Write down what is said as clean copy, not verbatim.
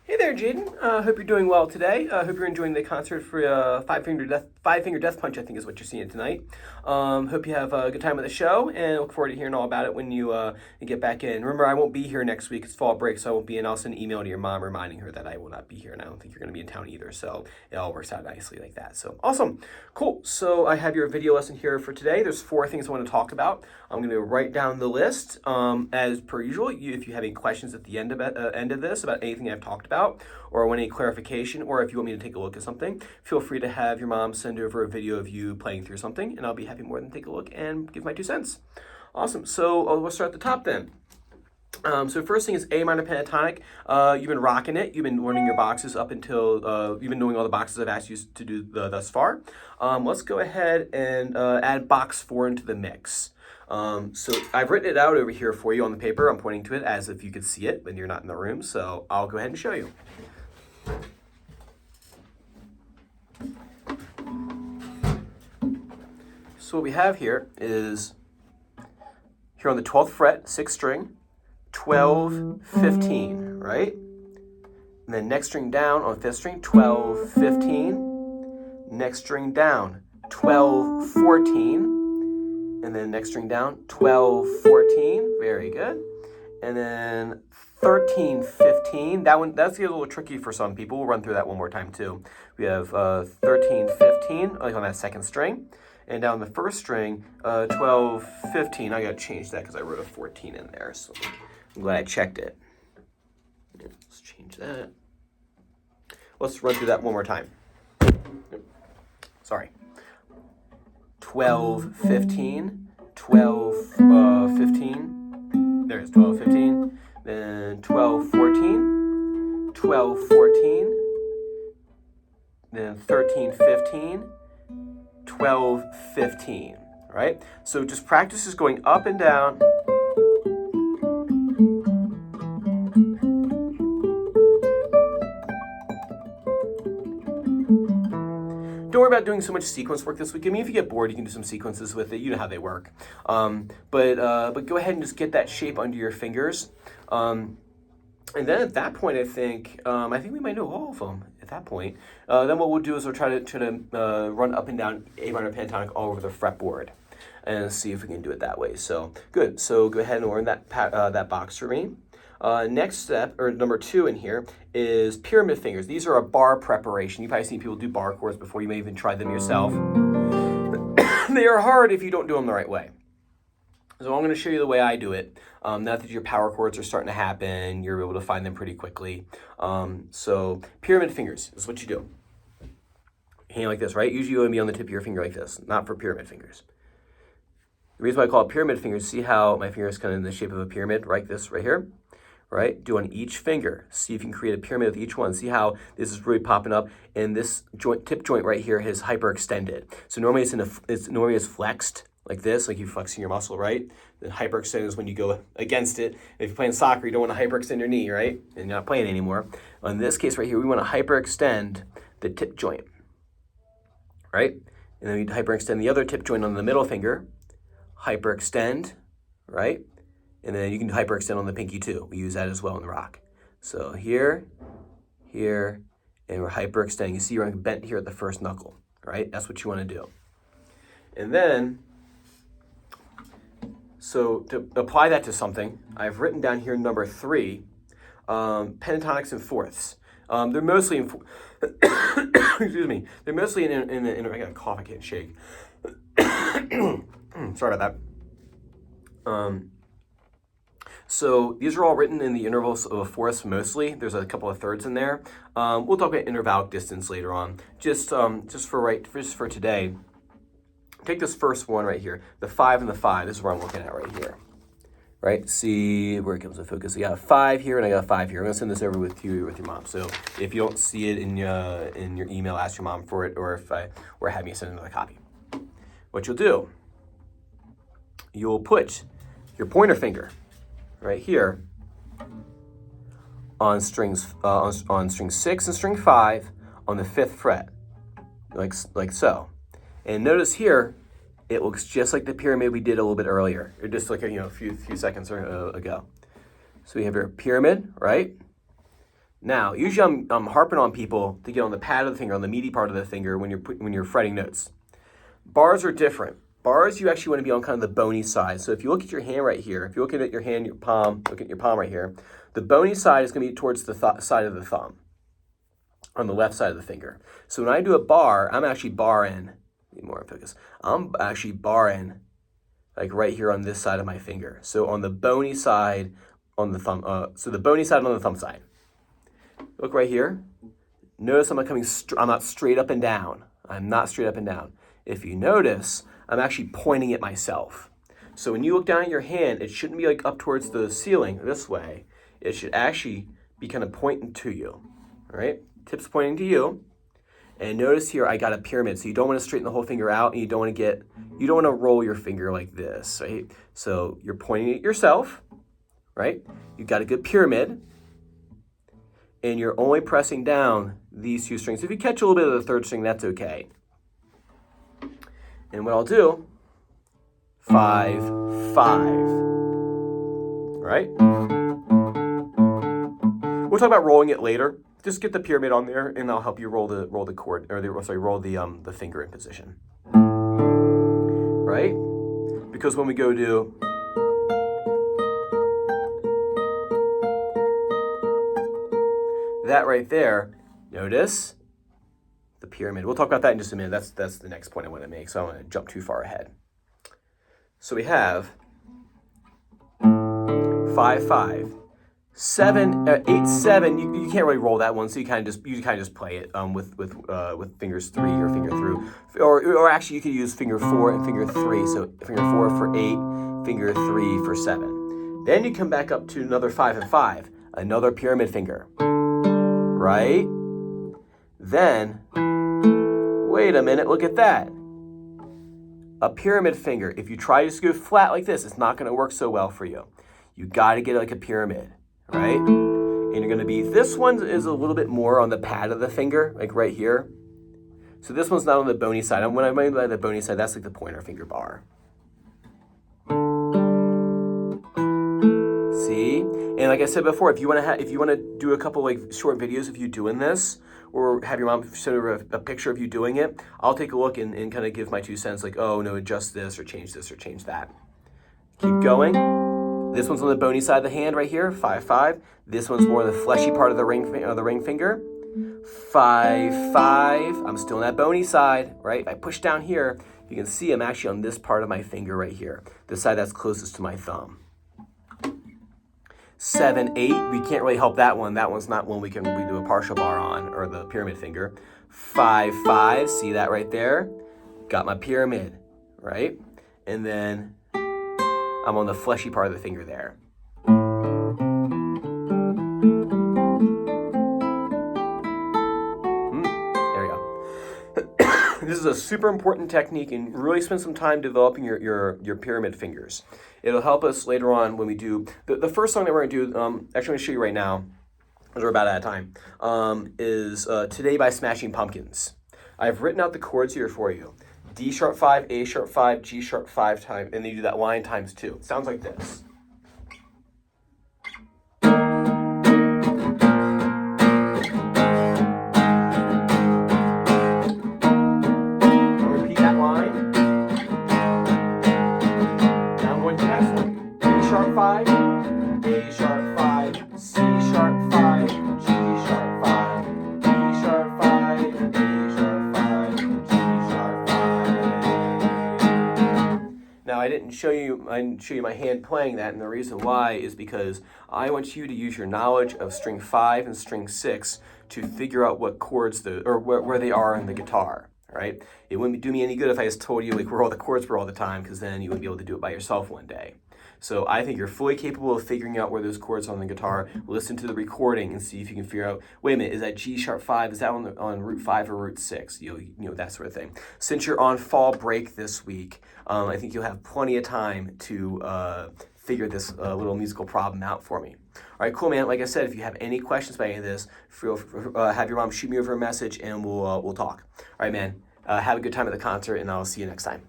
Hey there, Jaden. Hope you're doing well today. Hope you're enjoying the concert for Five Finger Death Punch, I think is what you're seeing tonight. Hope you have a good time at the show, and look forward to hearing all about it when you get back in. Remember, I won't be here next week. It's fall break, so I won't be in. I'll send an email to your mom reminding her that I will not be here, and I don't think you're going to be in town either, so it all works out nicely like that. So, awesome. Cool. So, I have your video lesson here for today. There's 4 things I want to talk about. I'm going to write down the list. As per usual, if you have any questions at the end of this about anything I've talked about, or want any clarification, or if you want me to take a look at something, feel free to have your mom send over a video of you playing through something, and I'll be happy more than take a look and give my 2 cents. Awesome. So we'll start at the top then. So first thing is A minor pentatonic. You've been rocking it. You've been learning your boxes up until you've been doing all the boxes I've asked you to do thus far. Let's go ahead and add box 4 into the mix. So I've written it out over here for you on the paper. I'm pointing to it as if you could see it when you're not in the room. So I'll go ahead and show you. So what we have here is here on the 12th fret, 6th string, 12, 15, right? And then next string down on 5th string, 12, 15. Next string down, 12, 14. And then next string down, 12, 14. Very good. And then 13, 15. That's a little tricky for some people. We'll run through that one more time too. We have 13, 15, like on that 2nd string. And down the 1st string, 12, 15. I got to change that because I wrote a 14 in there. So I'm glad I checked it. Let's change that. Let's run through that one more time. Sorry. 12, 15, 12, 15. There's 12, 15. Then 12, 14. 12, 14. Then 13, 15. 12, 15, right? So just practice is going up and down. Don't worry about doing so much sequence work this week. I mean, if you get bored, you can do some sequences with it. You know how they work. But go ahead and just get that shape under your fingers. And then at that point, I think we might know all of them at that point. Then what we'll do is we'll try to run up and down A minor pentatonic all over the fretboard and see if we can do it that way. So good. So go ahead and learn that box for me. Next step, or number 2 in here, is pyramid fingers. These are a bar preparation. You've probably seen people do bar chords before. You may even try them yourself. They are hard if you don't do them the right way. So I'm going to show you the way I do it. Now that your power chords are starting to happen, you're able to find them pretty quickly. So pyramid fingers is what you do. Hand like this, right? Usually you want to be on the tip of your finger like this, not for pyramid fingers. The reason why I call it pyramid fingers, see how my finger is kind of in the shape of a pyramid, like this right here? Right? Do on each finger. See if you can create a pyramid with each one. See how this is really popping up, and this tip joint right here is hyperextended. So normally it's flexed like this, like you're flexing your muscle, right? The hyperextend is when you go against it. If you're playing soccer, you don't want to hyperextend your knee, right? And you're not playing anymore. Well, in this case right here, we want to hyperextend the tip joint, right? And then we hyperextend the other tip joint on the middle finger, hyperextend, right? And then you can hyperextend on the pinky too. We use that as well in the rock. So here, here, and we're hyperextending. You see you're bent here at the first knuckle, right? That's what you want to do. And then, so to apply that to something, I've written down here number 3, pentatonics and fourths. They're mostly in, excuse me, they're mostly in I got a cough, I can't shake. Sorry about that. So these are all written in the intervals of fourths mostly. There's a couple of thirds in there. We'll talk about intervallic distance later on. Just for today, take this first one right here, the 5 and the 5. This is what I'm looking at right here. Right? See where it comes to focus. I got a 5 here and I got a 5 here. I'm gonna send this over with your mom. So if you don't see it in your email, ask your mom for it, or have me send another copy. What you'll do, you'll put your pointer finger right here on strings on string 6 and string 5 on the 5th fret, like so. And notice here, it looks just like the pyramid we did a little bit earlier, or just like a few seconds ago. So we have your pyramid, right? Now, usually I'm harping on people to get on the pad of the finger, on the meaty part of the finger when you're fretting notes. Bars are different. Bars, you actually want to be on kind of the bony side. So if you look at your hand right here, if you're looking at your hand, your palm, look at your palm right here, the bony side is going to be towards the side of the thumb, on the left side of the finger. So when I do a bar, I'm actually barring, need more focus, I'm actually barring like right here on this side of my finger. So on the bony side on the thumb, so the bony side on the thumb side. Look right here. Notice I'm not straight up and down. I'm not straight up and down. If you notice, I'm actually pointing at myself. So when you look down at your hand, it shouldn't be like up towards the ceiling this way. It should actually be kind of pointing to you, all right? Tips pointing to you. And notice here, I got a pyramid. So you don't want to straighten the whole finger out, and you don't want to roll your finger like this, right? So you're pointing at yourself, right? You've got a good pyramid, and you're only pressing down these two strings. If you catch a little bit of the third string, that's okay. And what I'll do, 5, 5, right? We'll talk about rolling it later. Just get the pyramid on there, and I'll help you roll the chord, or roll the finger in position, right? Because when we go to that right there, notice the pyramid. We'll talk about that in just a minute. That's the next point I want to make, so I don't want to jump too far ahead. So we have 5, 5. 7, 8, 7. You can't really roll that one, so you kind of just play it with fingers 3 or finger through, or actually you could use finger 4 and finger 3. So finger 4 for 8, finger 3 for 7. Then you come back up to another 5 and 5, another pyramid finger, right? Then wait a minute, look at that. A pyramid finger. If you try to just go flat like this, it's not going to work so well for you. You got to get like a pyramid. Right? And you're going to be, this one is a little bit more on the pad of the finger, like right here. So this one's not on the bony side. When I mean by the bony side, that's like the pointer finger bar. See? And like I said before, if you want to do a couple like short videos of you doing this, or have your mom send over a picture of you doing it, I'll take a look and kind of give my 2 cents, like, oh no, adjust this or change that. Keep going. This one's on the bony side of the hand right here, 5, 5. This one's more the fleshy part of the ring finger, 5, 5. I'm still on that bony side, right? If I push down here, you can see I'm actually on this part of my finger right here, the side that's closest to my thumb. 7, 8. We can't really help that one. That one's not one we do a partial bar on, or the pyramid finger. 5, 5. See that right there? Got my pyramid, right? And then I'm on the fleshy part of the finger there. There we go. This is a super important technique, and really spend some time developing your pyramid fingers. It'll help us later on when we do the first song that we're going to do. Actually, I'm going to show you right now, because we're about out of time, is Today by Smashing Pumpkins. I've written out the chords here for you. D sharp 5, A sharp 5, G sharp 5 times, and then you do that line times 2. It sounds like this. I'll repeat that line. Now I'm going to the next one. D sharp 5, A sharp 5, C sharp 5, G sharp 5, D sharp 5, A sharp 5, G sharp 5. Now I didn't show you my hand playing that, and the reason why is because I want you to use your knowledge of string 5 and string 6 to figure out what chords where they are in the guitar. Right? It wouldn't do me any good if I just told you like where all the chords were all the time, because then you wouldn't be able to do it by yourself one day. So I think you're fully capable of figuring out where those chords are on the guitar. Listen to the recording and see if you can figure out, wait a minute, is that G sharp 5? Is that on root 5 or root 6? You know, that sort of thing. Since you're on fall break this week, I think you'll have plenty of time to figure this little musical problem out for me. All right, cool, man. Like I said, if you have any questions about any of this, have your mom shoot me over a message, and we'll talk. All right, man. Have a good time at the concert, and I'll see you next time.